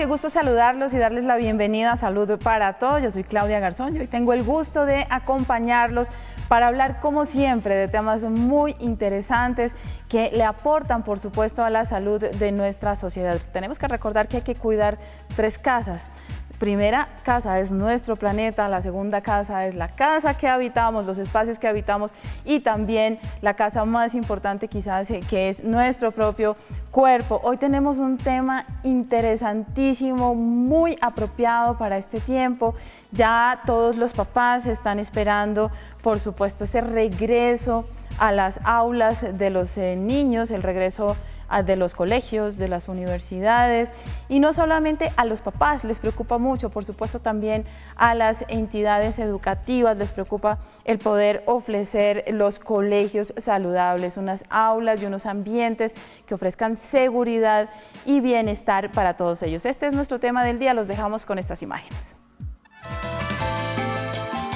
qué gusto saludarlos y darles la bienvenida a Salud para Todos. Yo soy Claudia Garzón y hoy tengo el gusto de acompañarlos para hablar, como siempre, de temas muy interesantes que le aportan, por supuesto, a la salud de nuestra sociedad. Tenemos que recordar que hay que cuidar tres casas. Primera casa es nuestro planeta, la segunda casa es la casa que habitamos, los espacios que habitamos y también la casa más importante quizás que es nuestro propio cuerpo. Hoy tenemos un tema interesantísimo, muy apropiado para este tiempo. Ya todos los papás están esperando, por supuesto, ese regreso a las aulas de los niños, el regreso de los colegios, de las universidades, y no solamente a los papás les preocupa mucho, por supuesto también a las entidades educativas les preocupa el poder ofrecer los colegios saludables, unas aulas y unos ambientes que ofrezcan seguridad y bienestar para todos ellos. Este es nuestro tema del día, los dejamos con estas imágenes.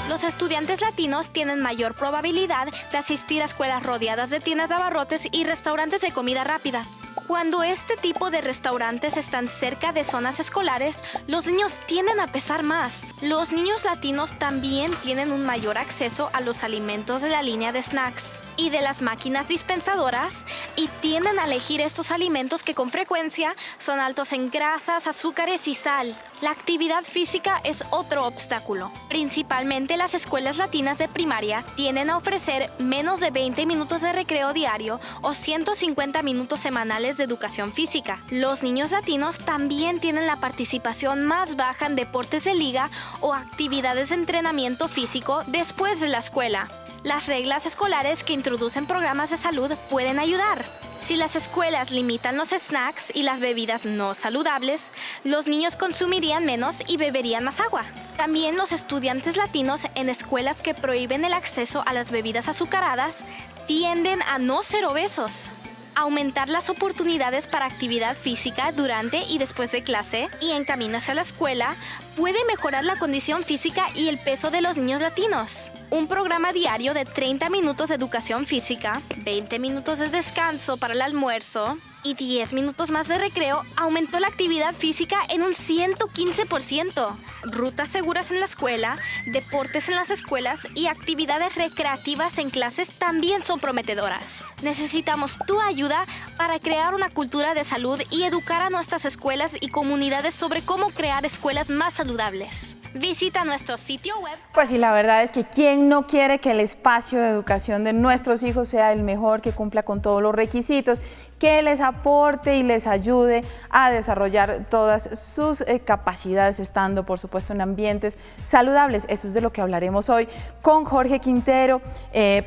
Los estudiantes latinos tienen mayor probabilidad de asistir a escuelas rodeadas de tiendas de abarrotes y restaurantes de comida rápida. Cuando este tipo de restaurantes están cerca de zonas escolares, los niños tienden a pesar más. Los niños latinos también tienen un mayor acceso a los alimentos de la línea de snacks y de las máquinas dispensadoras y tienden a elegir estos alimentos que con frecuencia son altos en grasas, azúcares y sal. La actividad física es otro obstáculo. Principalmente las escuelas latinas de primaria tienden a ofrecer menos de 20 minutos de recreo diario o 150 minutos semanales de educación física. Los niños latinos también tienen la participación más baja en deportes de liga o actividades de entrenamiento físico después de la escuela. Las reglas escolares que introducen programas de salud pueden ayudar. Si las escuelas limitan los snacks y las bebidas no saludables, los niños consumirían menos y beberían más agua. También los estudiantes latinos en escuelas que prohíben el acceso a las bebidas azucaradas tienden a no ser obesos. Aumentar las oportunidades para actividad física durante y después de clase y en camino hacia la escuela puede mejorar la condición física y el peso de los niños latinos. Un programa diario de 30 minutos de educación física, 20 minutos de descanso para el almuerzo y 10 minutos más de recreo aumentó la actividad física en un 115%. Rutas seguras en la escuela, deportes en las escuelas y actividades recreativas en clases también son prometedoras. Necesitamos tu ayuda para crear una cultura de salud y educar a nuestras escuelas y comunidades sobre cómo crear escuelas más saludables. Visita nuestro sitio web. Pues sí, la verdad es que ¿quién no quiere que el espacio de educación de nuestros hijos sea el mejor, que cumpla con todos los requisitos, que les aporte y les ayude a desarrollar todas sus capacidades, estando, por supuesto, en ambientes saludables? Eso es de lo que hablaremos hoy con Jorge Quintero.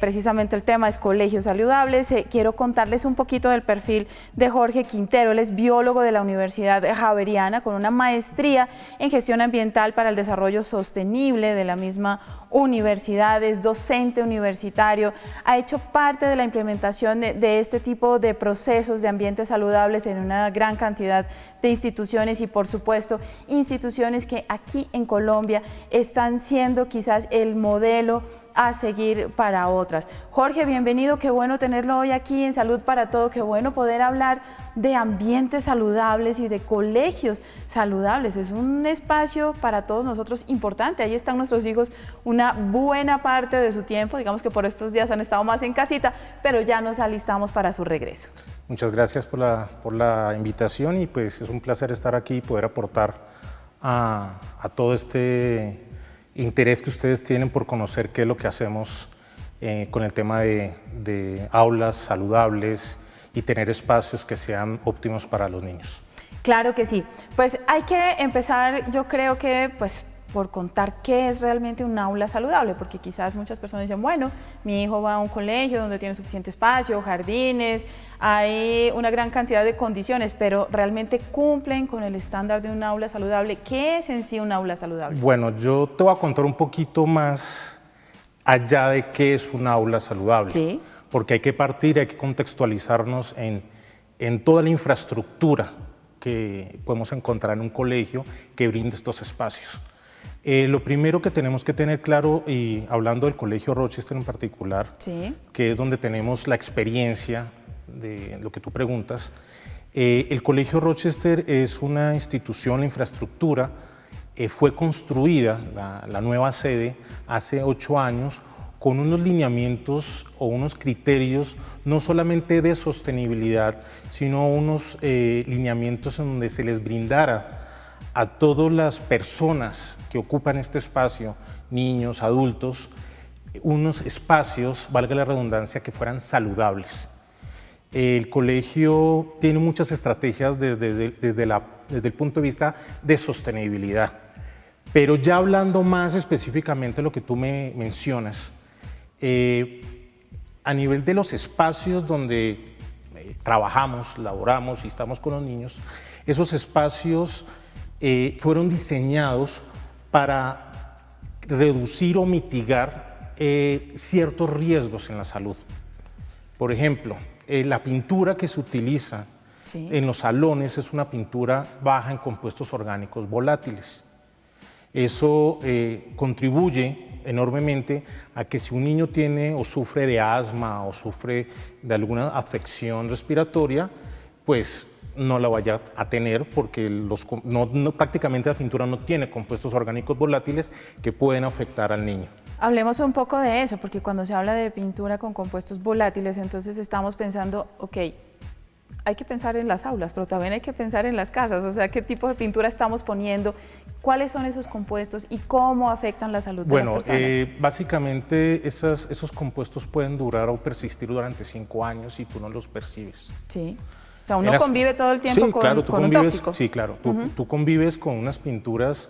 Precisamente el tema es colegios saludables. Quiero contarles un poquito del perfil de Jorge Quintero. Él es biólogo de la Universidad Javeriana con una maestría en gestión ambiental para el desarrollo sostenible de la misma universidad, es docente universitario, ha hecho parte de la implementación de este tipo de procesos de ambientes saludables en una gran cantidad de instituciones y, por supuesto, instituciones que aquí en Colombia están siendo quizás el modelo a seguir para otras. Jorge, bienvenido, qué bueno tenerlo hoy aquí en Salud para Todo, qué bueno poder hablar de ambientes saludables y de colegios saludables. Es un espacio para todos nosotros importante, ahí están nuestros hijos una buena parte de su tiempo, digamos que por estos días han estado más en casita, pero ya nos alistamos para su regreso. Muchas gracias por la invitación y pues es un placer estar aquí y poder aportar a todo este interés que ustedes tienen por conocer qué es lo que hacemos con el tema de aulas saludables y tener espacios que sean óptimos para los niños. Claro que sí. Pues hay que empezar, yo creo que por contar qué es realmente un aula saludable, porque quizás muchas personas dicen, bueno, mi hijo va a un colegio donde tiene suficiente espacio, jardines, hay una gran cantidad de condiciones, pero ¿realmente cumplen con el estándar de un aula saludable? ¿Qué es en sí un aula saludable? Bueno, yo te voy a contar un poquito más allá de qué es un aula saludable, ¿sí? Porque hay que partir, hay que contextualizarnos en toda la infraestructura que podemos encontrar en un colegio que brinde estos espacios. Lo primero que tenemos que tener claro, y hablando del Colegio Rochester en particular, sí, que es donde tenemos la experiencia de lo que tú preguntas, El Colegio Rochester es una institución, la infraestructura fue construida, la nueva sede, hace 8 años, con unos lineamientos o unos criterios no solamente de sostenibilidad, sino unos lineamientos en donde se les brindara a todas las personas que ocupan este espacio, niños, adultos, unos espacios, valga la redundancia, que fueran saludables. El colegio tiene muchas estrategias desde el punto de vista de sostenibilidad, pero ya hablando más específicamente de lo que tú me mencionas, a nivel de los espacios donde trabajamos, laboramos y estamos con los niños, esos espacios fueron diseñados para reducir o mitigar ciertos riesgos en la salud. Por ejemplo, la pintura que se utiliza en los salones es una pintura baja en compuestos orgánicos volátiles. Eso contribuye enormemente a que si un niño tiene o sufre de asma o sufre de alguna afección respiratoria, pues no la vaya a tener porque prácticamente la pintura no tiene compuestos orgánicos volátiles que pueden afectar al niño. Hablemos un poco de eso, porque cuando se habla de pintura con compuestos volátiles, entonces estamos pensando, ok, hay que pensar en las aulas, pero también hay que pensar en las casas, o sea, qué tipo de pintura estamos poniendo, cuáles son esos compuestos y cómo afectan la salud de las personas. Bueno, básicamente esos compuestos pueden durar o persistir durante 5 años y tú no los percibes. Sí, o sea, uno convive todo el tiempo con un tóxico. Sí, claro, tú convives con unas pinturas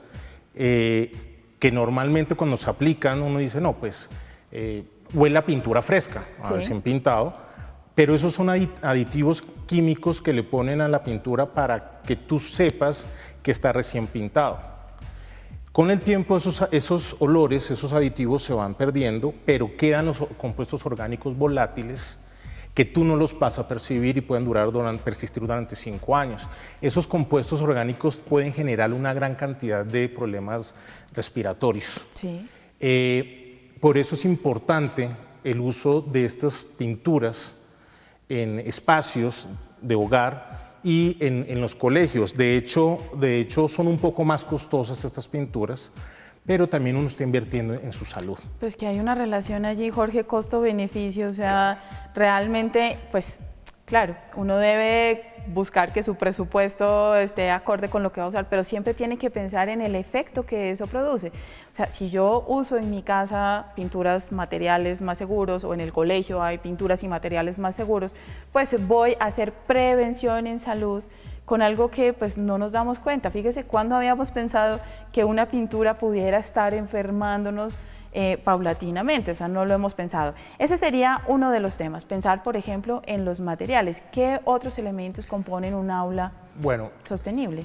que normalmente cuando se aplican uno dice, no, pues huele a pintura fresca, a recién pintado, pero esos son aditivos químicos que le ponen a la pintura para que tú sepas que está recién pintado. Con el tiempo esos olores, esos aditivos se van perdiendo, pero quedan los compuestos orgánicos volátiles que tú no los vas a percibir y pueden persistir durante 5 años. Esos compuestos orgánicos pueden generar una gran cantidad de problemas respiratorios. Sí. Por eso es importante el uso de estas pinturas en espacios de hogar y en los colegios. De hecho, son un poco más costosas estas pinturas, pero también uno está invirtiendo en su salud. Pues que hay una relación allí, Jorge, costo-beneficio, o sea, realmente, pues, claro, uno debe buscar que su presupuesto esté acorde con lo que va a usar, pero siempre tiene que pensar en el efecto que eso produce. O sea, si yo uso en mi casa pinturas, materiales más seguros, o en el colegio hay pinturas y materiales más seguros, pues voy a hacer prevención en salud con algo que pues no nos damos cuenta. Fíjese, ¿cuándo habíamos pensado que una pintura pudiera estar enfermándonos paulatinamente? O sea, no lo hemos pensado. Ese sería uno de los temas, pensar, por ejemplo, en los materiales. ¿Qué otros elementos componen un aula sostenible?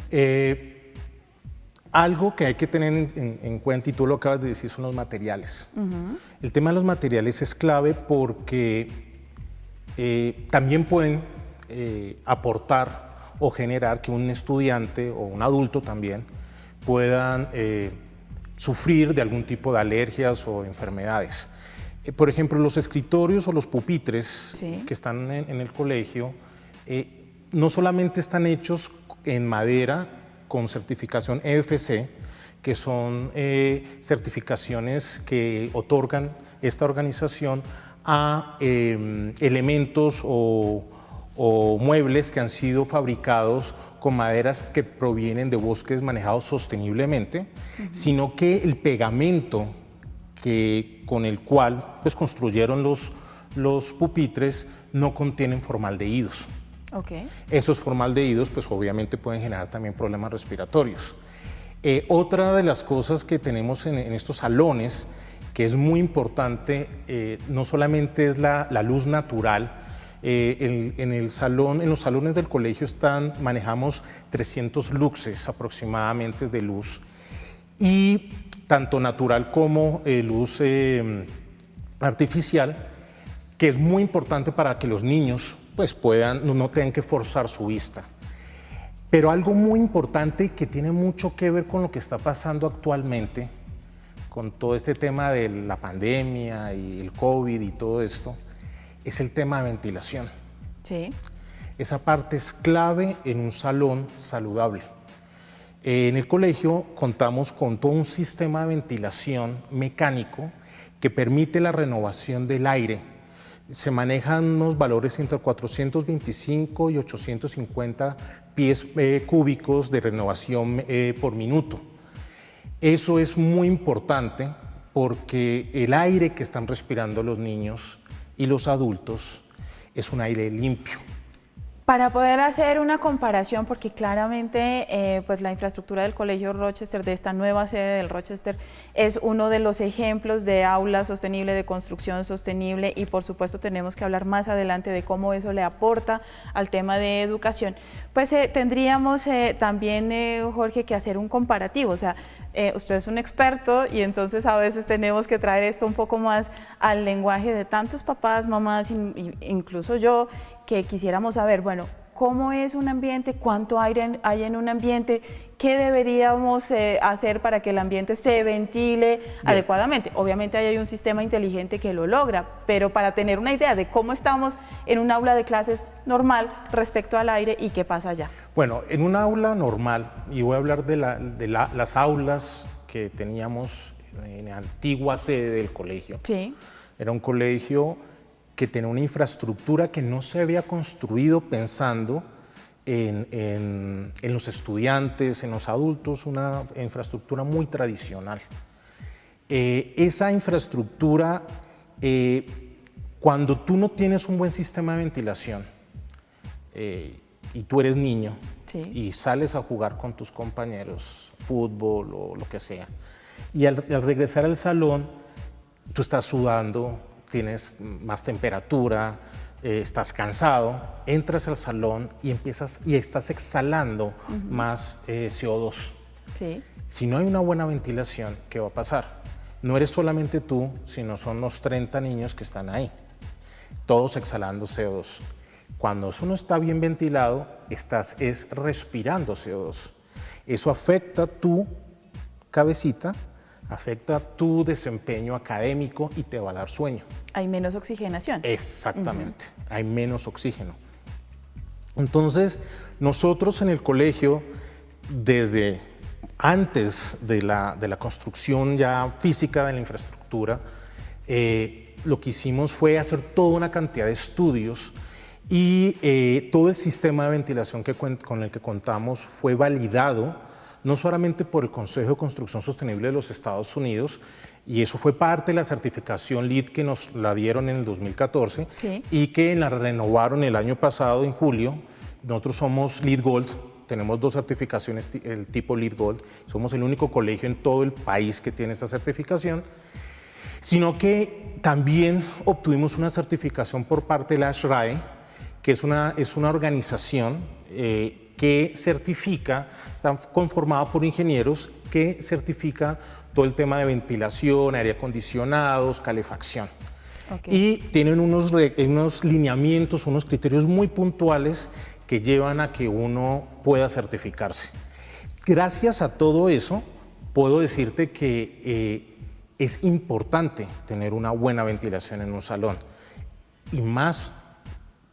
Algo que hay que tener en cuenta, y tú lo acabas de decir, son los materiales. El tema de los materiales es clave porque también pueden aportar o generar que un estudiante o un adulto también puedan sufrir de algún tipo de alergias o enfermedades. Por ejemplo, los escritorios o los pupitres que están en el colegio no solamente están hechos en madera con certificación EFC, que son certificaciones que otorgan esta organización a elementos o muebles que han sido fabricados con maderas que provienen de bosques manejados sosteniblemente, sino que el pegamento con el cual pues, construyeron los pupitres no contienen formaldehídos. Esos formaldehídos pues, obviamente pueden generar también problemas respiratorios. Otra de las cosas que tenemos en estos salones, que es muy importante, no solamente es la luz natural. En los salones del colegio manejamos 300 luxes aproximadamente de luz, y tanto natural como luz artificial, que es muy importante para que los niños pues, no tengan que forzar su vista. Pero algo muy importante que tiene mucho que ver con lo que está pasando actualmente, con todo este tema de la pandemia y el COVID y todo esto, es el tema de ventilación. Esa parte es clave en un salón saludable. En el colegio contamos con todo un sistema de ventilación mecánico que permite la renovación del aire. Se manejan unos valores entre 425 y 850 pies cúbicos de renovación por minuto. Eso es muy importante porque el aire que están respirando los niños y los adultos es un aire limpio. Para poder hacer una comparación, porque claramente pues la infraestructura del Colegio Rochester, de esta nueva sede del Rochester, es uno de los ejemplos de aula sostenible, de construcción sostenible, y por supuesto tenemos que hablar más adelante de cómo eso le aporta al tema de educación. Pues tendríamos también, Jorge, que hacer un comparativo. O sea, usted es un experto y entonces a veces tenemos que traer esto un poco más al lenguaje de tantos papás, mamás, incluso yo, que quisiéramos saber, bueno, ¿cómo es un ambiente? ¿Cuánto aire hay en un ambiente? ¿Qué deberíamos hacer para que el ambiente se ventile adecuadamente? Obviamente ahí hay un sistema inteligente que lo logra, pero para tener una idea de cómo estamos en un aula de clases normal respecto al aire y qué pasa allá. Bueno, en un aula normal, y voy a hablar de las aulas que teníamos en la antigua sede del colegio. Sí. Era un colegio que tenía una infraestructura que no se había construido pensando en los estudiantes, en los adultos, una infraestructura muy tradicional. Esa infraestructura, cuando tú no tienes un buen sistema de ventilación y tú eres niño, sí, y sales a jugar con tus compañeros, fútbol o lo que sea, y al regresar al salón, tú estás sudando, tienes más temperatura, estás cansado, entras al salón y estás exhalando más CO2. Sí. Si no hay una buena ventilación, ¿qué va a pasar? No eres solamente tú, sino son los 30 niños que están ahí, todos exhalando CO2. Cuando eso no está bien ventilado, estás respirando CO2. Eso afecta tu cabecita, afecta tu desempeño académico y te va a dar sueño. Hay menos oxigenación. Exactamente, hay menos oxígeno. Entonces, nosotros en el colegio, desde antes de la construcción ya física de la infraestructura, lo que hicimos fue hacer toda una cantidad de estudios y todo el sistema de ventilación con el que contamos fue validado no solamente por el Consejo de Construcción Sostenible de los Estados Unidos, y eso fue parte de la certificación LEED que nos la dieron en el 2014, sí, y que la renovaron el año pasado, en julio. Nosotros somos LEED Gold, tenemos 2 certificaciones, el tipo LEED Gold, somos el único colegio en todo el país que tiene esa certificación, sino que también obtuvimos una certificación por parte de la SRAE, que es una organización que certifica, está conformada por ingenieros que certifica todo el tema de ventilación, aire acondicionados, calefacción. Okay. Y tienen unos lineamientos, unos criterios muy puntuales que llevan a que uno pueda certificarse. Gracias a todo eso, puedo decirte que es importante tener una buena ventilación en un salón, y más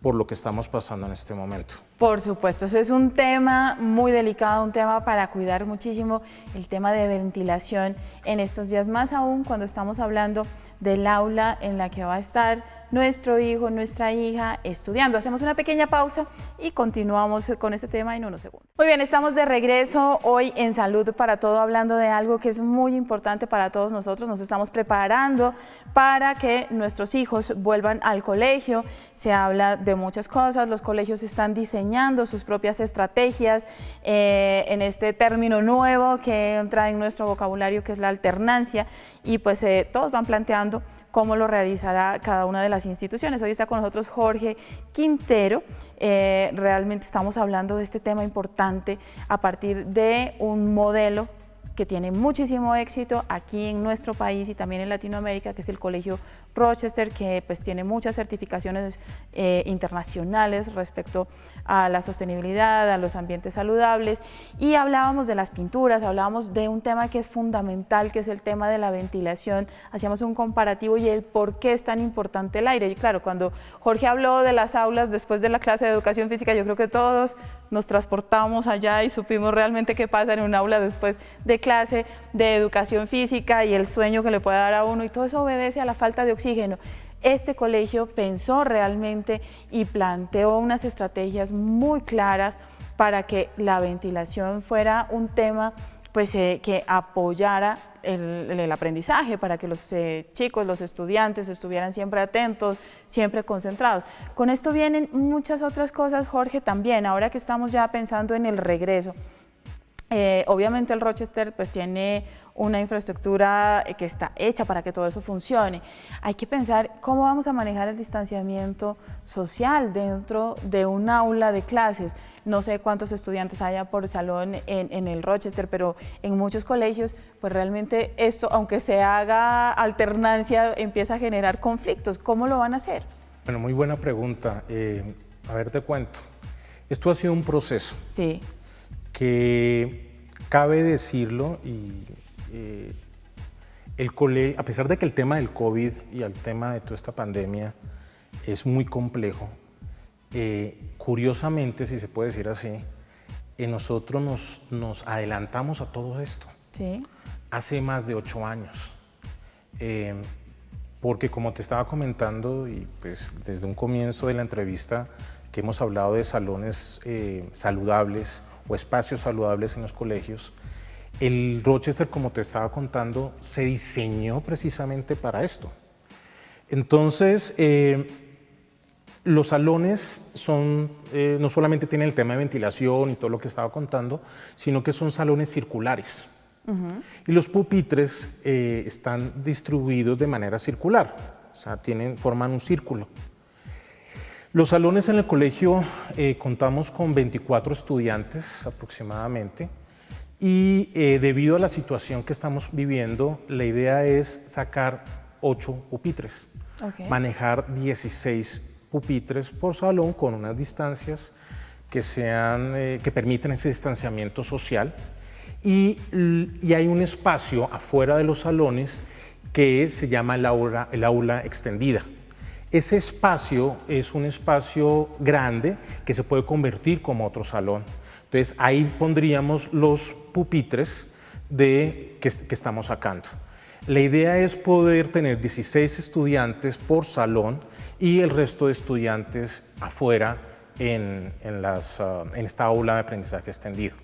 por lo que estamos pasando en este momento. Por supuesto, eso es un tema muy delicado, un tema para cuidar muchísimo, el tema de ventilación en estos días, más aún cuando estamos hablando del aula en la que va a estar nuestro hijo, nuestra hija estudiando. Hacemos una pequeña pausa y continuamos con este tema en unos segundos. Muy bien, estamos de regreso hoy en Salud para Todo, hablando de algo que es muy importante para todos nosotros. Nos estamos preparando para que nuestros hijos vuelvan al colegio. Se habla de muchas cosas, los colegios están diseñando sus propias estrategias en este término nuevo que entra en nuestro vocabulario, que es la alternancia, y pues todos van planteando cómo lo realizará cada una de las instituciones. Hoy está con nosotros Jorge Quintero. Realmente estamos hablando de este tema importante a partir de un modelo que tiene muchísimo éxito aquí en nuestro país y también en Latinoamérica, que es el Colegio Rochester, que pues tiene muchas certificaciones internacionales respecto a la sostenibilidad, a los ambientes saludables. Y hablábamos de las pinturas, hablábamos de un tema que es fundamental, que es el tema de la ventilación. Hacíamos un comparativo y el por qué es tan importante el aire. Y claro, cuando Jorge habló de las aulas después de la clase de educación física, yo creo que todos nos transportamos allá y supimos realmente qué pasa en un aula después de clase de educación física y el sueño que le puede dar a uno, y todo eso obedece a la falta de oxígeno. Este colegio pensó realmente y planteó unas estrategias muy claras para que la ventilación fuera un tema pues, que apoyara el aprendizaje, para que los chicos, los estudiantes estuvieran siempre atentos, siempre concentrados. Con esto vienen muchas otras cosas, Jorge, también, ahora que estamos ya pensando en el regreso. Obviamente el Rochester pues tiene una infraestructura que está hecha para que todo eso funcione. Hay que pensar cómo vamos a manejar el distanciamiento social dentro de un aula de clases. No sé cuántos estudiantes haya por salón en el Rochester, pero en muchos colegios pues realmente esto, aunque se haga alternancia, empieza a generar conflictos. ¿Cómo lo van a hacer? Bueno, muy buena pregunta. A ver, te cuento. Esto ha sido un proceso. Sí. Que cabe decirlo, y el colegio, a pesar de que el tema del COVID y el tema de toda esta pandemia es muy complejo, curiosamente, si se puede decir así, nosotros nos adelantamos a todo esto. Sí. Hace más de 8 años. Porque como te estaba comentando, y pues desde un comienzo de la entrevista, que hemos hablado de salones saludables o espacios saludables en los colegios, el Rochester, como te estaba contando, se diseñó precisamente para esto. Entonces, los salones son, no solamente tienen el tema de ventilación y todo lo que estaba contando, sino que son salones circulares. Y los pupitres están distribuidos de manera circular, o sea, forman un círculo. Los salones en el colegio contamos con 24 estudiantes aproximadamente, y debido a la situación que estamos viviendo, la idea es sacar 8 pupitres, manejar 16 pupitres por salón con unas distancias que permiten ese distanciamiento social, y hay un espacio afuera de los salones que se llama el aula extendida. Ese espacio es un espacio grande que se puede convertir como otro salón. Entonces ahí pondríamos los pupitres que estamos sacando. La idea es poder tener 16 estudiantes por salón y el resto de estudiantes afuera en esta aula de aprendizaje extendido.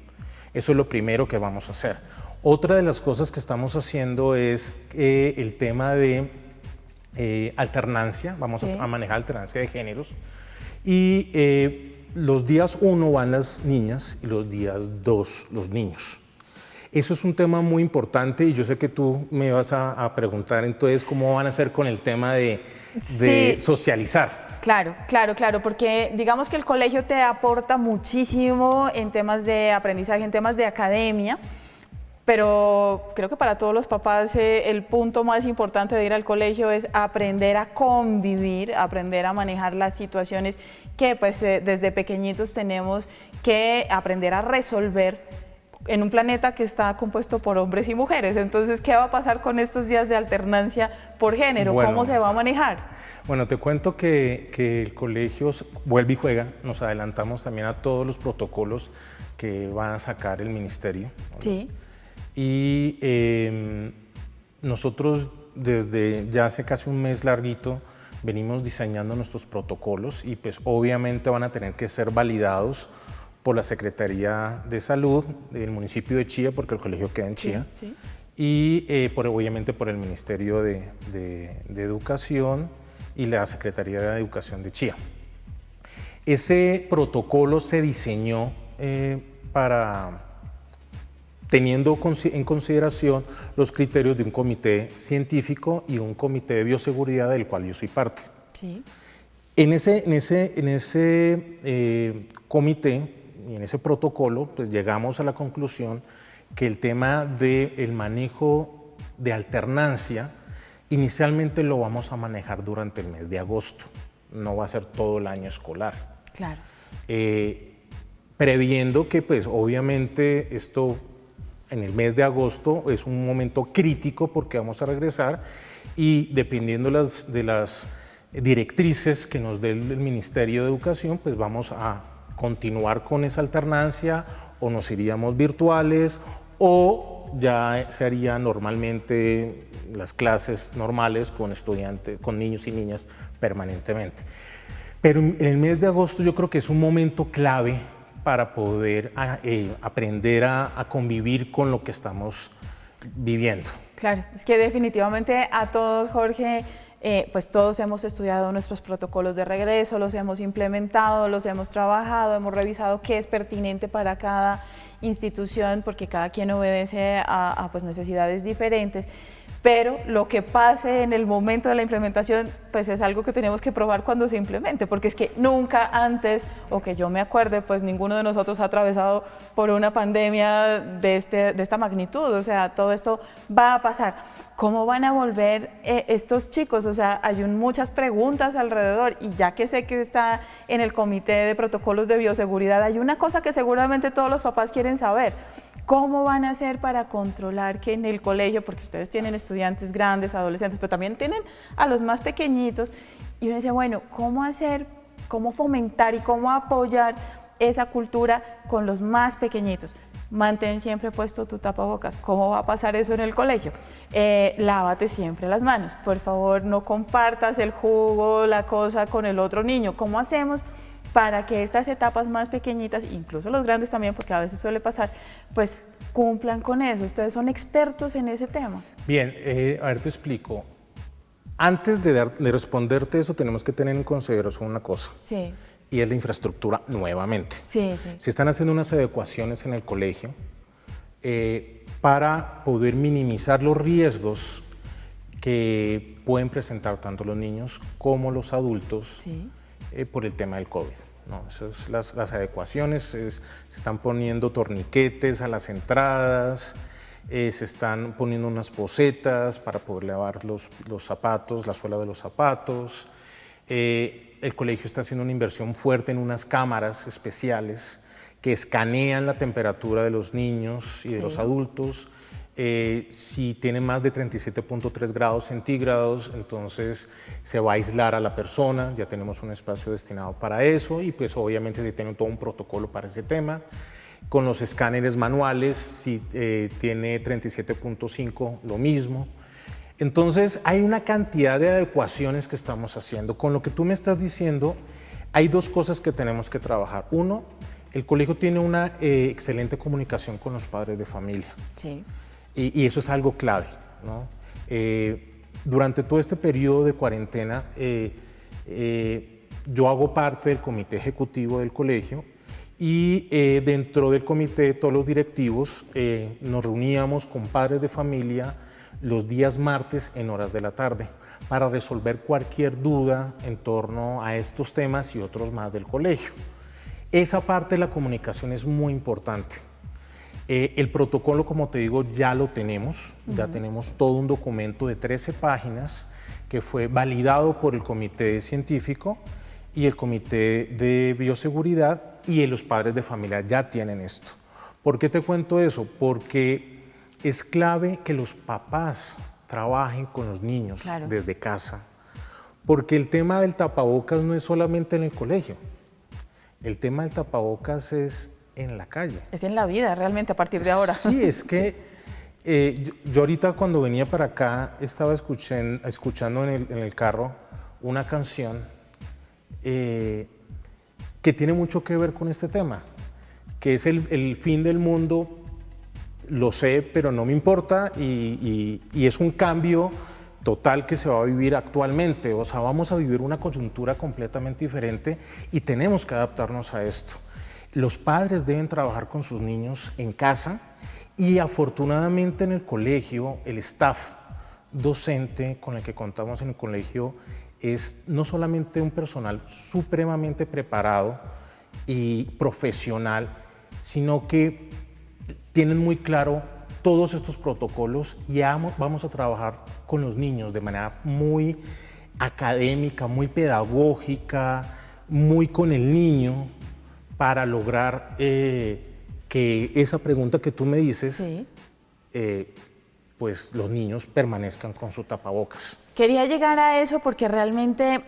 Eso es lo primero que vamos a hacer. Otra de las cosas que estamos haciendo es el tema de alternancia. Vamos a manejar alternancia de géneros, y los días 1 van las niñas y los días 2 los niños. Eso es un tema muy importante, y yo sé que tú me vas a preguntar entonces cómo van a hacer con el tema de socializar. Claro, porque digamos que el colegio te aporta muchísimo en temas de aprendizaje, en temas de academia, pero creo que para todos los papás el punto más importante de ir al colegio es aprender a convivir, aprender a manejar las situaciones que pues desde pequeñitos tenemos que aprender a resolver en un planeta que está compuesto por hombres y mujeres. Entonces, ¿qué va a pasar con estos días de alternancia por género? Bueno, ¿cómo se va a manejar? Bueno, te cuento que el colegio vuelve y juega. Nos adelantamos también a todos los protocolos que van a sacar el ministerio. Sí. Y nosotros desde ya hace casi un mes larguito venimos diseñando nuestros protocolos, y pues obviamente van a tener que ser validados por la Secretaría de Salud del municipio de Chía, porque el colegio queda en Chía, sí. Y obviamente por el Ministerio de Educación y la Secretaría de Educación de Chía. Ese protocolo se diseñó teniendo en consideración los criterios de un comité científico y un comité de bioseguridad del cual yo soy parte. Sí. En ese comité y en ese protocolo, pues llegamos a la conclusión que el tema del manejo de alternancia, inicialmente lo vamos a manejar durante el mes de agosto, no va a ser todo el año escolar. Claro. Previendo que pues obviamente esto en el mes de agosto es un momento crítico porque vamos a regresar y dependiendo de las directrices que nos dé el Ministerio de Educación, pues vamos a continuar con esa alternancia o nos iríamos virtuales o ya se harían normalmente las clases normales con estudiantes, con niños y niñas permanentemente. Pero en el mes de agosto yo creo que es un momento clave para poder aprender a convivir con lo que estamos viviendo. Claro, es que definitivamente a todos, Jorge, pues todos hemos estudiado nuestros protocolos de regreso, los hemos implementado, los hemos trabajado, hemos revisado qué es pertinente para cada institución, porque cada quien obedece a pues necesidades diferentes. Pero lo que pase en el momento de la implementación, pues es algo que tenemos que probar cuando se implemente, porque es que nunca antes, o que yo me acuerde, pues ninguno de nosotros ha atravesado por una pandemia de esta magnitud, o sea, todo esto va a pasar. ¿Cómo van a volver estos chicos? O sea, hay muchas preguntas alrededor y ya que sé que está en el Comité de Protocolos de Bioseguridad, hay una cosa que seguramente todos los papás quieren saber. ¿Cómo van a hacer para controlar que en el colegio, porque ustedes tienen estudiantes grandes, adolescentes, pero también tienen a los más pequeñitos, y uno dice, bueno, ¿cómo hacer, cómo fomentar y cómo apoyar esa cultura con los más pequeñitos? Mantén siempre puesto tu tapabocas. ¿Cómo va a pasar eso en el colegio? Lávate siempre las manos. Por favor, no compartas el jugo, la cosa con el otro niño. ¿Cómo hacemos para que estas etapas más pequeñitas, incluso los grandes también, porque a veces suele pasar, pues cumplan con eso? Ustedes son expertos en ese tema. Bien, a ver, te explico. Antes de responderte eso, tenemos que tener en consideración una cosa. Sí. Y es la infraestructura nuevamente. Sí, sí. Se están haciendo unas adecuaciones en el colegio para poder minimizar los riesgos que pueden presentar tanto los niños como los adultos Sí. Por el tema del COVID, ¿no? Eso es las adecuaciones, se están poniendo torniquetes a las entradas, se están poniendo unas posetas para poder lavar los zapatos, la suela de los zapatos. El colegio está haciendo una inversión fuerte en unas cámaras especiales que escanean la temperatura de los niños y de los adultos. Si tienen más de 37.3 grados centígrados, entonces se va a aislar a la persona, ya tenemos un espacio destinado para eso y pues obviamente se tiene todo un protocolo para ese tema. Con los escáneres manuales, si tiene 37.5, lo mismo. Entonces hay una cantidad de adecuaciones que estamos haciendo. Con lo que tú me estás diciendo, hay dos cosas que tenemos que trabajar. Uno, el colegio tiene una excelente comunicación con los padres de familia. Sí. Y eso es algo clave, ¿no? Durante todo este periodo de cuarentena, yo hago parte del comité ejecutivo del colegio y dentro del comité, todos los directivos nos reuníamos con padres de familia los días martes en horas de la tarde para resolver cualquier duda en torno a estos temas y otros más del colegio. Esa parte de la comunicación es muy importante. El protocolo, como te digo, ya lo tenemos, ya tenemos todo un documento de 13 páginas que fue validado por el comité científico y el comité de bioseguridad y los padres de familia ya tienen esto. ¿Por qué te cuento eso? Porque es clave que los papás trabajen con los niños desde casa, porque el tema del tapabocas no es solamente en el colegio, el tema del tapabocas es en la calle. Es en la vida realmente a partir de ahora. Sí, es que yo ahorita cuando venía para acá estaba escuchando en el carro una canción que tiene mucho que ver con este tema, que es el fin del mundo, lo sé, pero no me importa y es un cambio total que se va a vivir actualmente. O sea, vamos a vivir una coyuntura completamente diferente y tenemos que adaptarnos a esto. Los padres deben trabajar con sus niños en casa y afortunadamente en el colegio el staff docente con el que contamos en el colegio es no solamente un personal supremamente preparado y profesional, sino que tienen muy claro todos estos protocolos y vamos a trabajar con los niños de manera muy académica, muy pedagógica, muy con el niño para lograr que esa pregunta que tú me dices, Sí. pues los niños permanezcan con su tapabocas. Quería llegar a eso porque realmente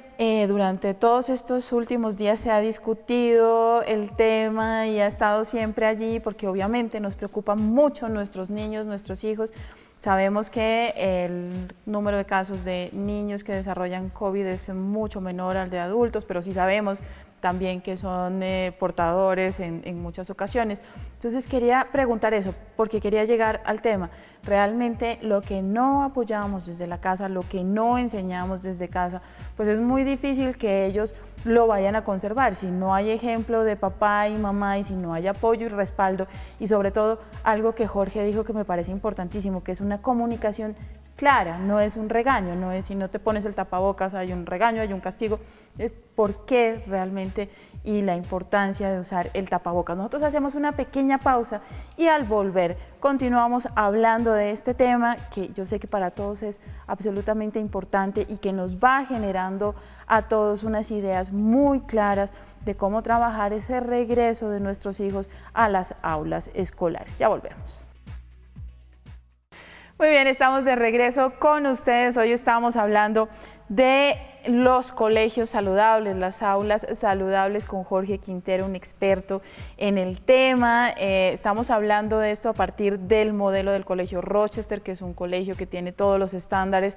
durante todos estos últimos días se ha discutido el tema y ha estado siempre allí porque obviamente nos preocupan mucho nuestros niños, nuestros hijos. Sabemos que el número de casos de niños que desarrollan COVID es mucho menor al de adultos, pero sí sabemos también que son portadores en muchas ocasiones. Entonces quería preguntar eso, porque quería llegar al tema. Realmente lo que no apoyamos desde la casa, lo que no enseñamos desde casa, pues es muy difícil que ellos lo vayan a conservar. Si no hay ejemplo de papá y mamá y si no hay apoyo y respaldo, y sobre todo algo que Jorge dijo que me parece importantísimo, que es una comunicación clara, no es un regaño, no es si no te pones el tapabocas hay un regaño, hay un castigo, es por qué realmente y la importancia de usar el tapabocas. Nosotros hacemos una pequeña pausa y al volver continuamos hablando de este tema que yo sé que para todos es absolutamente importante y que nos va generando a todos unas ideas muy claras de cómo trabajar ese regreso de nuestros hijos a las aulas escolares. Ya volvemos. Muy bien, estamos de regreso con ustedes. Hoy estamos hablando de los colegios saludables, las aulas saludables con Jorge Quintero, un experto en el tema. Estamos hablando de esto a partir del modelo del Colegio Rochester, que es un colegio que tiene todos los estándares,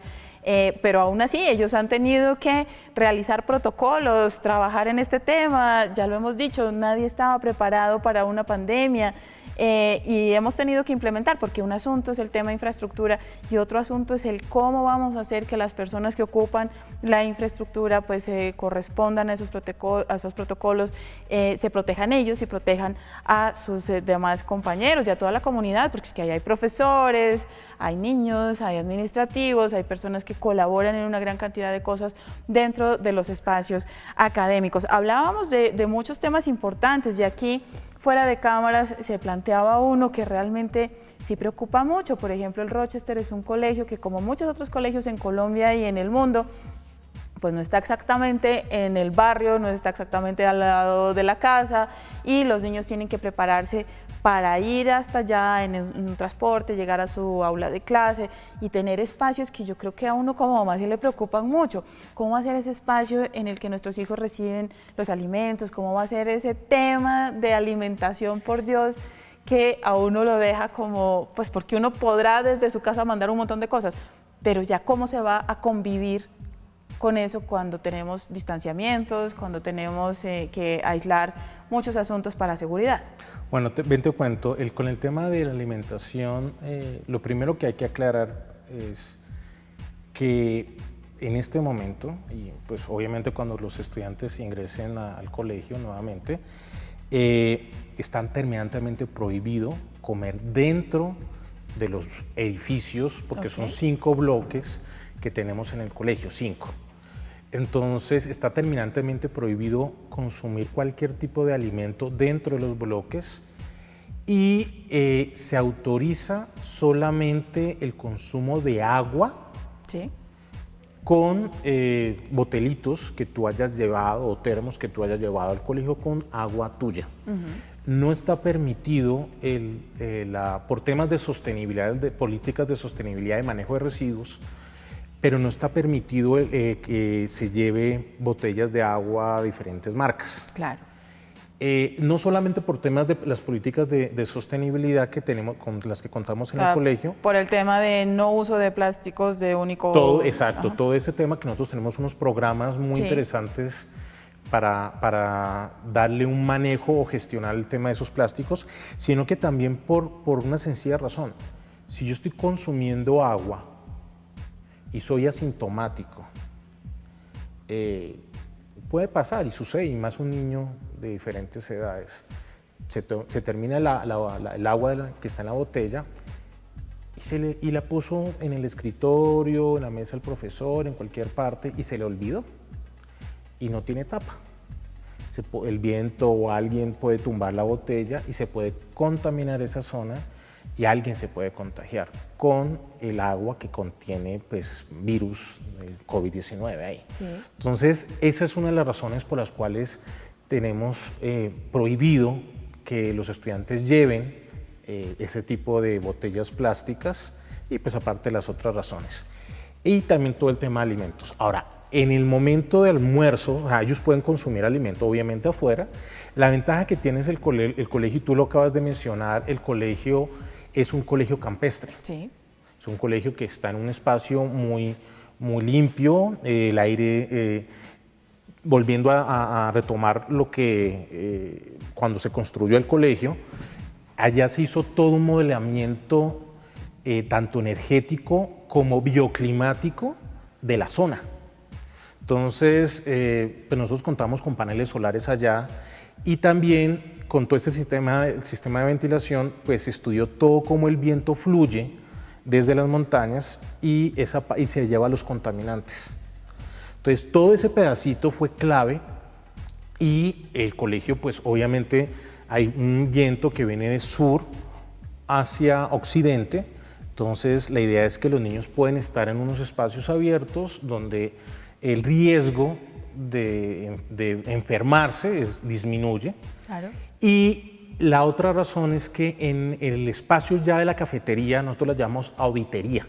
pero aún así ellos han tenido que realizar protocolos, trabajar en este tema. Ya lo hemos dicho, nadie estaba preparado para una pandemia. Y hemos tenido que implementar, porque un asunto es el tema de infraestructura y otro asunto es el cómo vamos a hacer que las personas que ocupan la infraestructura pues correspondan a esos protocolos, se protejan ellos y protejan a sus demás compañeros y a toda la comunidad, porque es que ahí hay profesores, hay niños, hay administrativos, hay personas que colaboran en una gran cantidad de cosas dentro de los espacios académicos. Hablábamos de muchos temas importantes y aquí fuera de cámaras se planteaba uno que realmente sí preocupa mucho. Por ejemplo, el Rochester es un colegio que, como muchos otros colegios en Colombia y en el mundo, pues no está exactamente en el barrio, no está exactamente al lado de la casa y los niños tienen que prepararse para ir hasta allá en un transporte, llegar a su aula de clase y tener espacios que yo creo que a uno como mamá sí le preocupan mucho. ¿Cómo va a ser ese espacio en el que nuestros hijos reciben los alimentos? ¿Cómo va a ser ese tema de alimentación, por Dios, que a uno lo deja como, pues porque uno podrá desde su casa mandar un montón de cosas, pero ya cómo se va a convivir con eso cuando tenemos distanciamientos, cuando tenemos que aislar muchos asuntos para seguridad? Bueno, ven te cuento, con el tema de la alimentación, lo primero que hay que aclarar es que en este momento, y pues obviamente cuando los estudiantes ingresen al colegio nuevamente, están terminantemente prohibido comer dentro de los edificios, porque son 5 bloques que tenemos en el colegio, 5. Entonces está terminantemente prohibido consumir cualquier tipo de alimento dentro de los bloques y se autoriza solamente el consumo de agua con botelitos que tú hayas llevado o termos que tú hayas llevado al colegio con agua tuya. No está permitido por temas de sostenibilidad, de políticas de sostenibilidad de manejo de residuos, pero no está permitido que se lleve botellas de agua de diferentes marcas. Claro. No solamente por temas de las políticas de sostenibilidad que tenemos, con las que contamos en el colegio. Por el tema de no uso de plásticos de único... Todo, exacto, todo ese tema que nosotros tenemos unos programas muy interesantes para darle un manejo o gestionar el tema de esos plásticos, sino que también por una sencilla razón. Si yo estoy consumiendo agua y soy asintomático, puede pasar y sucede, y más un niño de diferentes edades. Se termina el agua que está en la botella y la puso en el escritorio, en la mesa del profesor, en cualquier parte, y se le olvidó y no tiene tapa. El viento o alguien puede tumbar la botella y se puede contaminar esa zona y alguien se puede contagiar con el agua que contiene pues, virus del COVID-19 ahí. Sí. Entonces, esa es una de las razones por las cuales tenemos prohibido que los estudiantes lleven ese tipo de botellas plásticas y pues aparte las otras razones. Y también todo el tema de alimentos. Ahora, en el momento de almuerzo, o sea, ellos pueden consumir alimento obviamente afuera. La ventaja que tiene es el colegio, y tú lo acabas de mencionar, el colegio es un colegio campestre. Sí. Es un colegio que está en un espacio muy limpio, el aire, volviendo a retomar lo que cuando se construyó el colegio, allá se hizo todo un modelamiento tanto energético como bioclimático de la zona. Entonces, pues nosotros contamos con paneles solares allá y también con todo este sistema de ventilación, pues se estudió todo cómo el viento fluye desde las montañas y se lleva los contaminantes. Entonces, todo ese pedacito fue clave y el colegio, pues obviamente hay un viento que viene de sur hacia occidente, entonces la idea es que los niños pueden estar en unos espacios abiertos donde el riesgo de enfermarse disminuye. Claro. Y la otra razón es que en el espacio ya de la cafetería nosotros la llamamos auditería.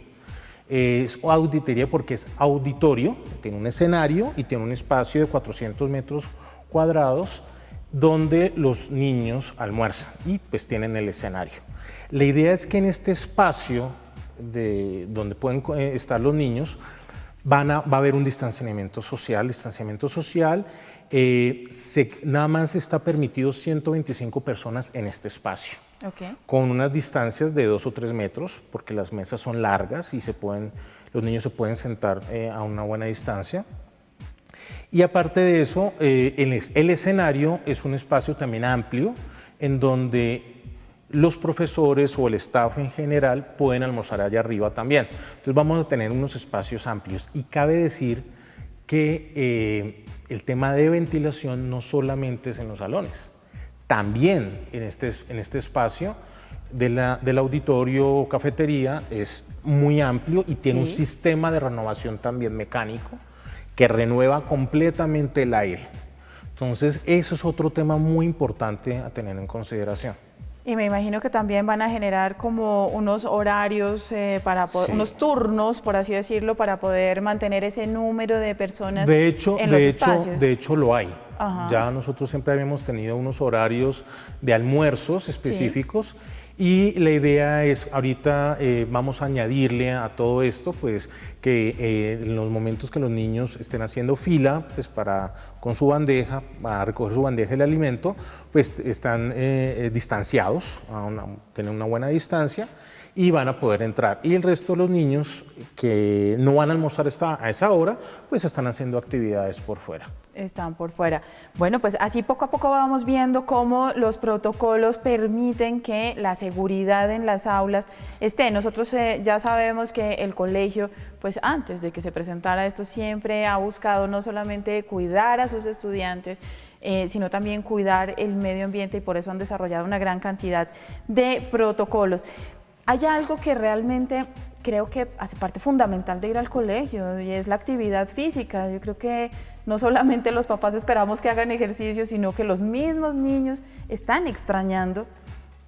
Es auditería porque es auditorio, tiene un escenario y tiene un espacio de 400 metros cuadrados donde los niños almuerzan y pues tienen el escenario. La idea es que en este espacio donde pueden estar los niños va a haber un distanciamiento social. Nada más está permitido 125 personas en este espacio, Okay. con unas distancias de 2 o 3 metros, porque las mesas son largas y los niños se pueden sentar a una buena distancia. Y aparte de eso, el escenario es un espacio también amplio en donde los profesores o el staff en general pueden almorzar allá arriba también. Entonces vamos a tener unos espacios amplios y cabe decir que el tema de ventilación no solamente es en los salones, también en este espacio del auditorio cafetería es muy amplio y tiene un sistema de renovación también mecánico que renueva completamente el aire. Entonces, eso es otro tema muy importante a tener en consideración. Y me imagino que también van a generar como unos horarios, unos turnos, por así decirlo, para poder mantener ese número de personas en los espacios. De hecho, lo hay. Ajá. Ya nosotros siempre habíamos tenido unos horarios de almuerzos específicos. Y la idea es, ahorita vamos a añadirle a todo esto, pues que en los momentos que los niños estén haciendo fila, pues con su bandeja, para recoger su bandeja de alimento, pues están distanciados, tienen una buena distancia y van a poder entrar. Y el resto de los niños que no van a almorzar a esa hora, pues están haciendo actividades por fuera. Están por fuera. Bueno, pues así poco a poco vamos viendo cómo los protocolos permiten que la seguridad en las aulas esté. Nosotros ya sabemos que el colegio, pues antes de que se presentara esto, siempre ha buscado no solamente cuidar a sus estudiantes, sino también cuidar el medio ambiente y por eso han desarrollado una gran cantidad de protocolos. Hay algo que realmente creo que hace parte fundamental de ir al colegio y es la actividad física. Yo creo que no solamente los papás esperamos que hagan ejercicio, sino que los mismos niños están extrañando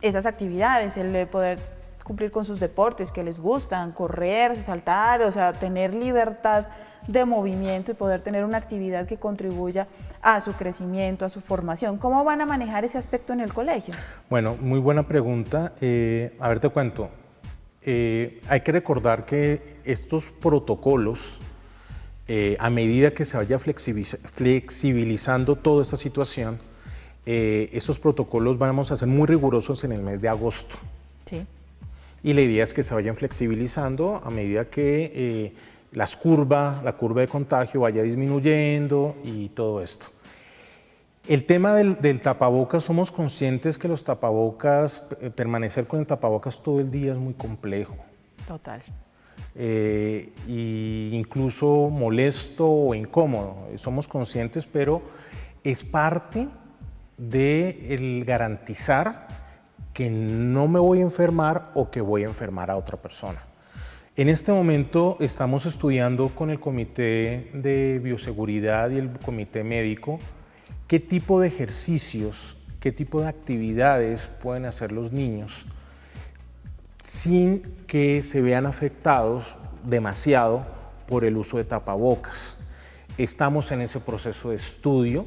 esas actividades, el poder cumplir con sus deportes que les gustan, correr, saltar, o sea, tener libertad de movimiento y poder tener una actividad que contribuya a su crecimiento, a su formación. ¿Cómo van a manejar ese aspecto en el colegio? Bueno, muy buena pregunta. A ver, te cuento. Hay que recordar que estos protocolos, a medida que se vaya flexibilizando toda esta situación, estos protocolos vamos a ser muy rigurosos en el mes de agosto. Sí. Y la idea es que se vayan flexibilizando a medida que la curva de contagio vaya disminuyendo y todo esto. El tema del tapabocas, somos conscientes que los tapabocas, permanecer con el tapabocas todo el día es muy complejo. Total. Y incluso molesto o incómodo. Somos conscientes, pero es parte de garantizar que no me voy a enfermar o que voy a enfermar a otra persona. En este momento estamos estudiando con el Comité de Bioseguridad y el Comité Médico qué tipo de ejercicios, qué tipo de actividades pueden hacer los niños sin que se vean afectados demasiado por el uso de tapabocas. Estamos en ese proceso de estudio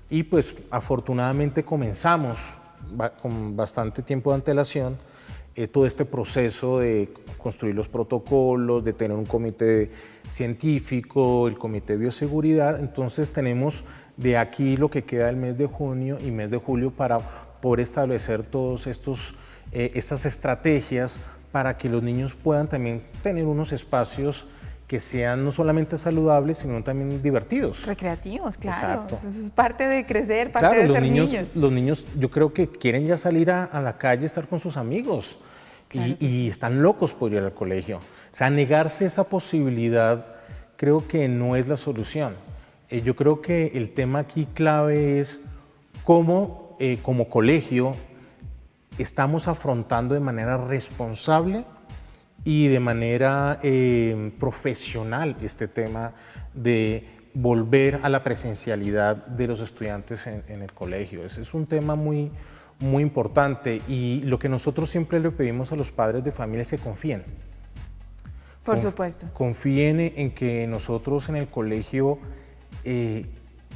y pues afortunadamente comenzamos con bastante tiempo de antelación todo este proceso de construir los protocolos, de tener un comité científico, el comité de bioseguridad. Entonces tenemos de aquí lo que queda del mes de junio y mes de julio para poder establecer todos estas estrategias para que los niños puedan también tener unos espacios que sean no solamente saludables, sino también divertidos. Recreativos, claro. Exacto. Eso es parte de crecer, parte Claro, de ser niños. los niños yo creo que quieren ya salir a la calle, estar con sus amigos. Claro. Y están locos por ir al colegio. O sea, negarse esa posibilidad creo que no es la solución. Yo creo que el tema aquí clave es cómo como colegio estamos afrontando de manera responsable y de manera profesional este tema de volver a la presencialidad de los estudiantes en el colegio. Ese es un tema muy importante y lo que nosotros siempre le pedimos a los padres de familia es que confíen. Por supuesto. Confíen en que nosotros en el colegio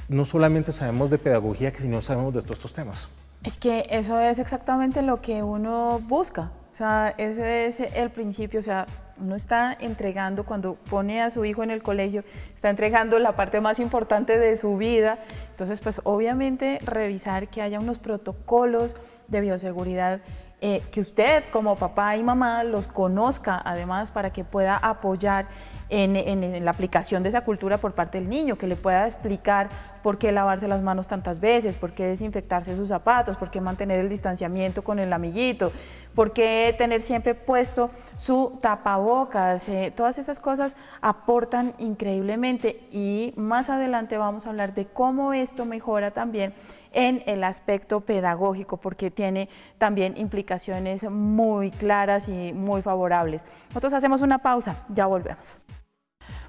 no solamente sabemos de pedagogía, sino sabemos de todos estos temas. Es que eso es exactamente lo que uno busca. O sea, ese es el principio, o sea, uno está entregando, cuando pone a su hijo en el colegio, está entregando la parte más importante de su vida. Entonces, pues obviamente revisar que haya unos protocolos de bioseguridad, que usted como papá y mamá los conozca además para que pueda apoyar en la aplicación de esa cultura por parte del niño, que le pueda explicar por qué lavarse las manos tantas veces, por qué desinfectarse sus zapatos, por qué mantener el distanciamiento con el amiguito, por qué tener siempre puesto su tapabocas. Todas esas cosas aportan increíblemente y más adelante vamos a hablar de cómo esto mejora también en el aspecto pedagógico, porque tiene también implicaciones muy claras y muy favorables. Nosotros hacemos una pausa, ya volvemos.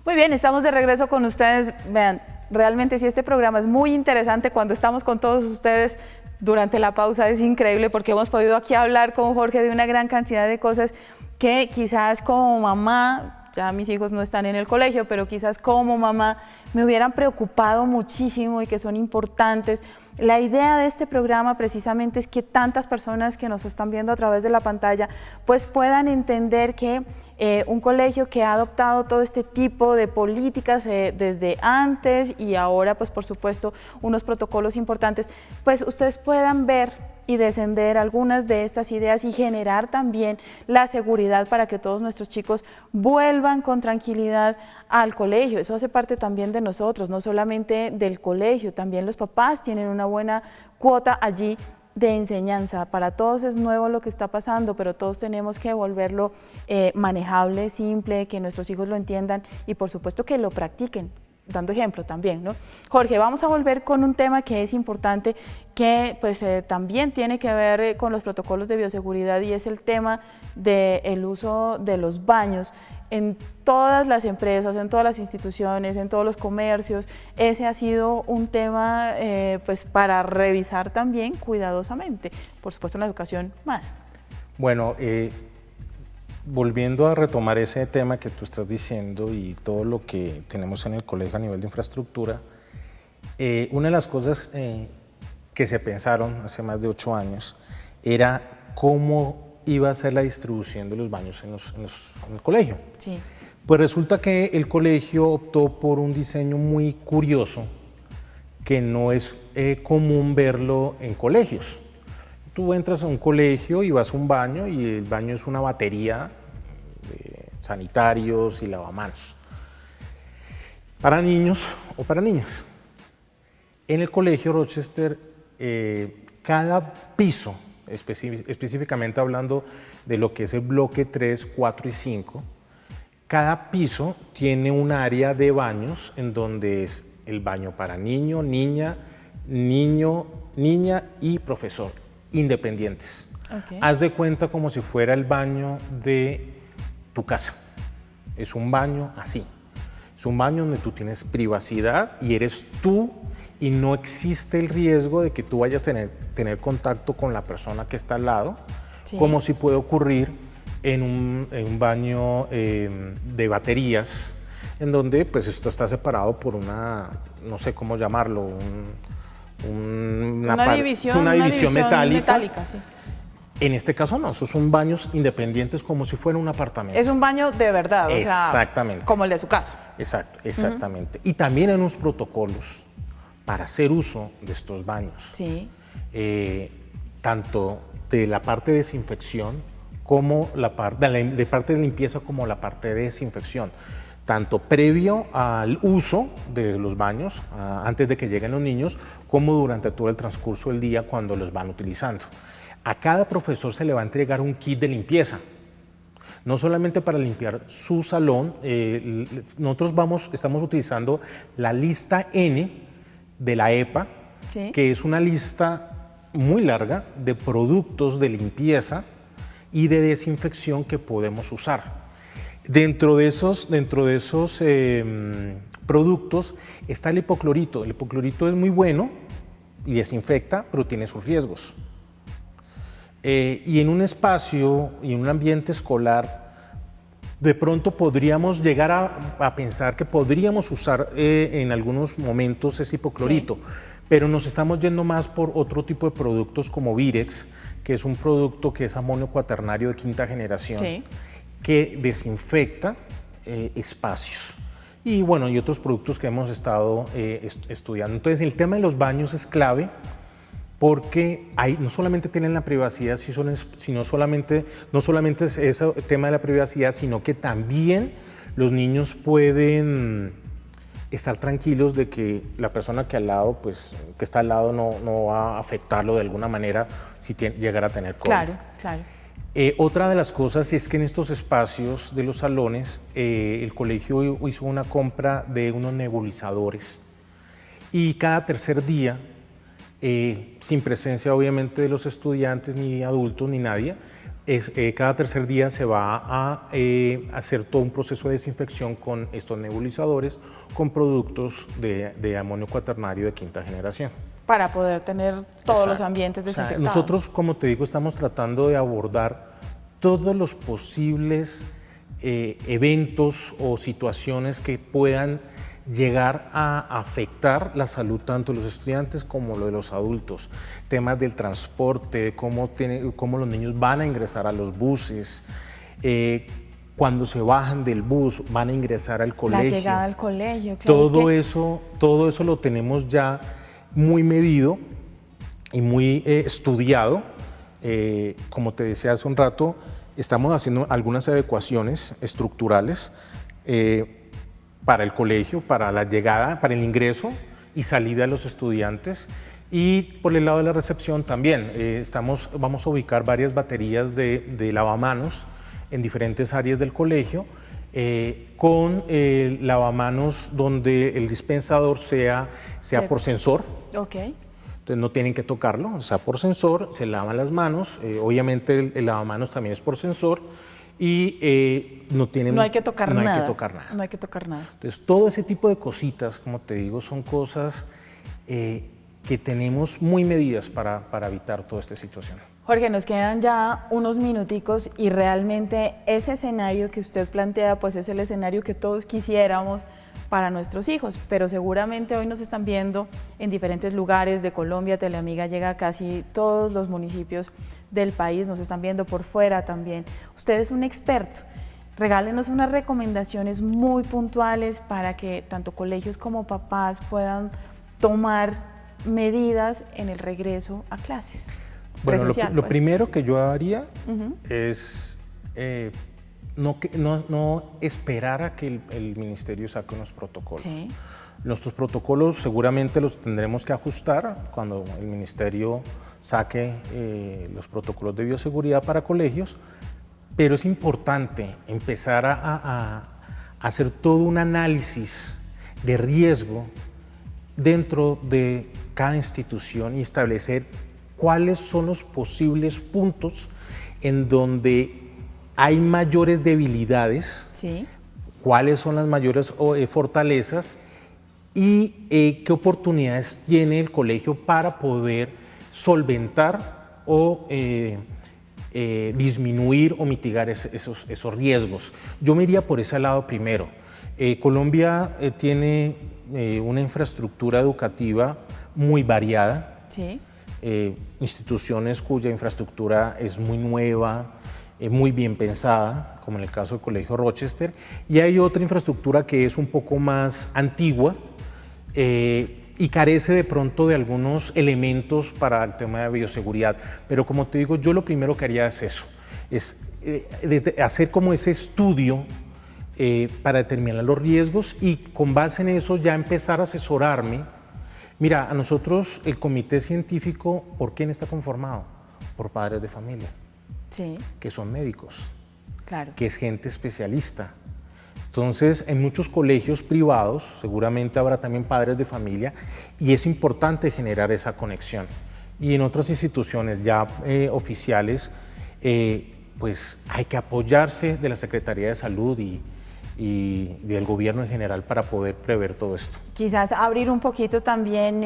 Muy bien, estamos de regreso con ustedes. Vean, realmente sí, este programa es muy interesante cuando estamos con todos ustedes durante la pausa. Es increíble porque hemos podido aquí hablar con Jorge de una gran cantidad de cosas que quizás como mamá, ya mis hijos no están en el colegio, pero quizás como mamá me hubieran preocupado muchísimo y que son importantes. La idea de este programa precisamente es que tantas personas que nos están viendo a través de la pantalla pues puedan entender que un colegio que ha adoptado todo este tipo de políticas desde antes y ahora pues por supuesto unos protocolos importantes, pues ustedes puedan ver y descender algunas de estas ideas y generar también la seguridad para que todos nuestros chicos vuelvan con tranquilidad al colegio. Eso hace parte también de nosotros, no solamente del colegio, también los papás tienen una buena cuota allí de enseñanza. Para todos es nuevo lo que está pasando, pero todos tenemos que volverlo manejable, simple, que nuestros hijos lo entiendan y por supuesto que lo practiquen, dando ejemplo también, ¿no? Jorge, vamos a volver con un tema que es importante, que pues también tiene que ver con los protocolos de bioseguridad y es el tema del uso de los baños. En todas las empresas, en todas las instituciones, en todos los comercios, ese ha sido un tema pues para revisar también cuidadosamente, por supuesto en la educación más. Bueno, volviendo a retomar ese tema que tú estás diciendo y todo lo que tenemos en el colegio a nivel de infraestructura, una de las cosas que se pensaron hace más de 8 años era cómo iba a ser la distribución de los baños en el colegio. Sí. Pues resulta que el colegio optó por un diseño muy curioso que no es común verlo en colegios. Tú entras a un colegio y vas a un baño y el baño es una batería de sanitarios y lavamanos para niños o para niñas. En el colegio Rochester, cada piso, específicamente hablando de lo que es el bloque 3, 4 y 5, cada piso tiene un área de baños en donde es el baño para niño, niña y profesor, independientes. Ok. Haz de cuenta como si fuera el baño de tu casa. Es un baño así. Es un baño donde tú tienes privacidad y eres tú y no existe el riesgo de que tú vayas a tener contacto con la persona que está al lado, Sí. como si puede ocurrir en un baño de baterías, en donde pues esto está separado por una, no sé cómo llamarlo, Una división metálica, sí. En este caso no, esos son baños independientes como si fuera un apartamento. Es un baño de verdad, o sea, Exactamente. como el de su casa. Exacto, exactamente. Y también hay unos protocolos para hacer uso de estos baños. Sí. Tanto de la parte de desinfección como de parte de limpieza como la parte de desinfección. Tanto previo al uso de los baños, antes de que lleguen los niños, como durante todo el transcurso del día cuando los van utilizando. A cada profesor se le va a entregar un kit de limpieza. No solamente para limpiar su salón, nosotros estamos utilizando la lista N de la EPA, Sí. que es una lista muy larga de productos de limpieza y de desinfección que podemos usar. Dentro de esos productos está el hipoclorito. El hipoclorito es muy bueno y desinfecta, pero tiene sus riesgos. Y en un espacio y en un ambiente escolar, de pronto podríamos llegar a pensar que podríamos usar en algunos momentos ese hipoclorito, sí. Pero nos estamos yendo más por otro tipo de productos como Virex, que es un producto que es amonio cuaternario de quinta generación, sí. Que desinfecta espacios. Y bueno, y otros productos que hemos estado estudiando. Entonces, el tema de los baños es clave, porque no solamente tienen la privacidad, no solamente es ese tema de la privacidad, sino que también los niños pueden estar tranquilos de que la persona que está al lado no va a afectarlo de alguna manera si llegara a tener COVID. Claro, claro. Otra de las cosas es que en estos espacios de los salones, el colegio hizo una compra de unos nebulizadores y cada tercer día, sin presencia obviamente de los estudiantes, ni adultos, ni nadie, cada tercer día se va a hacer todo un proceso de desinfección con estos nebulizadores, con productos de amonio cuaternario de quinta generación. Para poder tener todos Exacto. los ambientes desinfectados. O sea, nosotros, como te digo, estamos tratando de abordar todos los posibles eventos o situaciones que puedan llegar a afectar la salud tanto de los estudiantes como lo de los adultos. Temas del transporte, cómo los niños van a ingresar a los buses, cuando se bajan del bus van a ingresar al colegio. La llegada al colegio, claro. Todo eso lo tenemos ya muy medido y muy estudiado. Como te decía hace un rato, estamos haciendo algunas adecuaciones estructurales para el colegio, para la llegada, para el ingreso y salida de los estudiantes. Y por el lado de la recepción también, vamos a ubicar varias baterías de lavamanos en diferentes áreas del colegio, con lavamanos donde el dispensador sea por sensor. Okay. Entonces no tienen que tocarlo, o sea, por sensor, se lavan las manos, obviamente el lavamanos también es por sensor y no hay que tocar nada. No hay que tocar nada. Entonces todo ese tipo de cositas, como te digo, son cosas que tenemos muy medidas para evitar toda esta situación. Jorge, nos quedan ya unos minuticos y realmente ese escenario que usted plantea pues es el escenario que todos quisiéramos para nuestros hijos, pero seguramente hoy nos están viendo en diferentes lugares de Colombia. Teleamiga llega a casi todos los municipios del país, nos están viendo por fuera también. Usted es un experto, regálenos unas recomendaciones muy puntuales para que tanto colegios como papás puedan tomar medidas en el regreso a clases. Bueno, lo primero que yo haría es no esperar a que el ministerio saque unos protocolos. Sí. Nuestros protocolos seguramente los tendremos que ajustar cuando el ministerio saque los protocolos de bioseguridad para colegios, pero es importante empezar a hacer todo un análisis de riesgo dentro de cada institución y establecer cuáles son los posibles puntos en donde hay mayores debilidades, Sí. cuáles son las mayores fortalezas y qué oportunidades tiene el colegio para poder solventar o disminuir o mitigar esos riesgos. Yo me iría por ese lado primero. Colombia tiene una infraestructura educativa muy variada, Sí. instituciones cuya infraestructura es muy nueva, muy bien pensada, como en el caso del Colegio Rochester, y hay otra infraestructura que es un poco más antigua y carece de pronto de algunos elementos para el tema de bioseguridad. Pero como te digo, yo lo primero que haría es eso, es hacer como ese estudio para determinar los riesgos y con base en eso ya empezar a asesorarme. Mira, a nosotros el comité científico, ¿por quién está conformado? Por padres de familia, Sí. que son médicos, Claro. que es gente especialista. Entonces, en muchos colegios privados, seguramente habrá también padres de familia y es importante generar esa conexión. Y en otras instituciones ya oficiales, pues hay que apoyarse de la Secretaría de Salud y del gobierno en general para poder prever todo esto. Quizás abrir un poquito también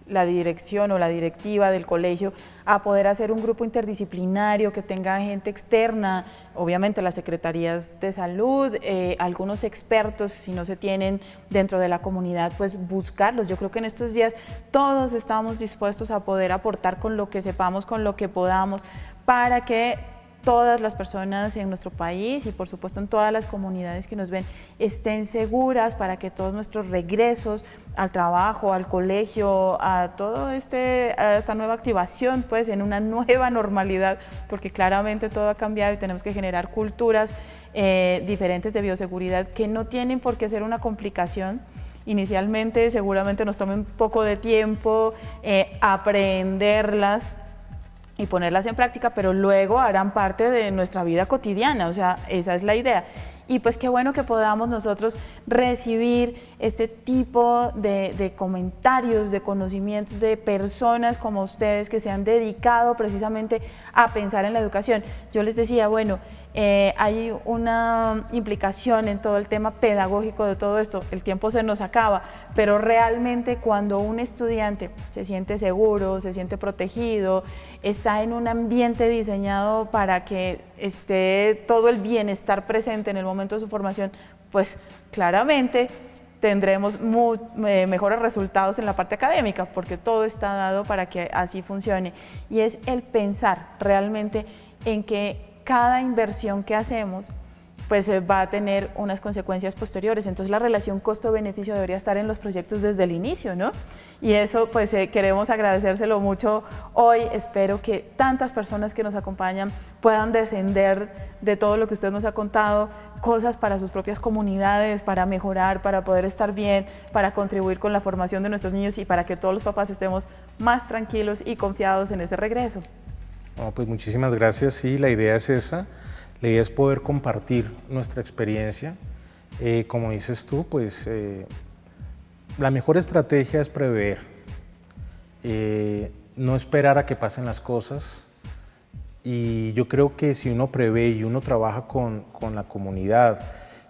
la dirección o la directiva del colegio a poder hacer un grupo interdisciplinario que tenga gente externa, obviamente las secretarías de salud, algunos expertos, si no se tienen dentro de la comunidad, pues buscarlos. Yo creo que en estos días todos estamos dispuestos a poder aportar con lo que sepamos, con lo que podamos, para que todas las personas en nuestro país y por supuesto en todas las comunidades que nos ven estén seguras, para que todos nuestros regresos al trabajo, al colegio, a a esta nueva activación, pues en una nueva normalidad, porque claramente todo ha cambiado y tenemos que generar culturas diferentes de bioseguridad que no tienen por qué ser una complicación. Inicialmente seguramente nos tome un poco de tiempo aprenderlas y ponerlas en práctica, pero luego harán parte de nuestra vida cotidiana, o sea, esa es la idea. Y pues qué bueno que podamos nosotros recibir este tipo de comentarios, de conocimientos de personas como ustedes que se han dedicado precisamente a pensar en la educación. Yo les decía, bueno, hay una implicación en todo el tema pedagógico de todo esto, el tiempo se nos acaba, pero realmente cuando un estudiante se siente seguro, se siente protegido, está en un ambiente diseñado para que esté todo el bienestar presente en el momento de su formación, pues claramente tendremos mejores resultados en la parte académica, porque todo está dado para que así funcione. Y es el pensar realmente en que cada inversión que hacemos pues va a tener unas consecuencias posteriores. Entonces la relación costo-beneficio debería estar en los proyectos desde el inicio, ¿no? Y eso pues queremos agradecérselo mucho hoy. Espero que tantas personas que nos acompañan puedan descender de todo lo que usted nos ha contado, cosas para sus propias comunidades, para mejorar, para poder estar bien, para contribuir con la formación de nuestros niños y para que todos los papás estemos más tranquilos y confiados en ese regreso. No, pues muchísimas gracias. Sí, la idea es esa. La idea es poder compartir nuestra experiencia. Como dices tú, pues la mejor estrategia es prever, no esperar a que pasen las cosas. Y yo creo que si uno prevé y uno trabaja con la comunidad,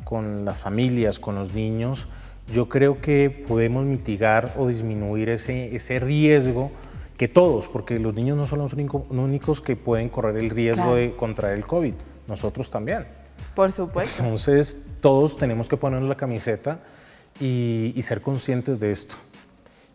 con las familias, con los niños, yo creo que podemos mitigar o disminuir ese riesgo que todos, porque los niños no son los únicos que pueden correr el riesgo Claro. de contraer el COVID. Nosotros también. Por supuesto. Entonces, todos tenemos que ponernos la camiseta y ser conscientes de esto.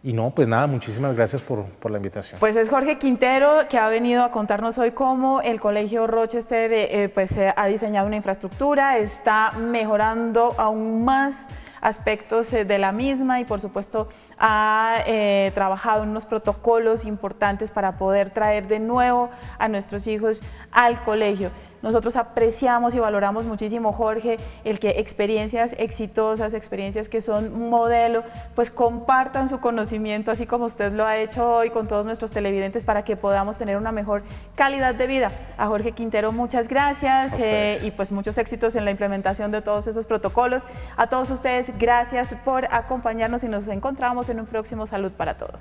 Y no, pues nada, muchísimas gracias por la invitación. Pues es Jorge Quintero, que ha venido a contarnos hoy cómo el Colegio Rochester ha diseñado una infraestructura, está mejorando aún más aspectos de la misma y por supuesto ha trabajado en unos protocolos importantes para poder traer de nuevo a nuestros hijos al colegio. Nosotros apreciamos y valoramos muchísimo, Jorge, el que experiencias exitosas, experiencias que son modelo, pues compartan su conocimiento, así como usted lo ha hecho hoy con todos nuestros televidentes, para que podamos tener una mejor calidad de vida. A Jorge Quintero, muchas gracias y pues muchos éxitos en la implementación de todos esos protocolos. A todos ustedes, gracias por acompañarnos y nos encontramos en un próximo Salud para Todos.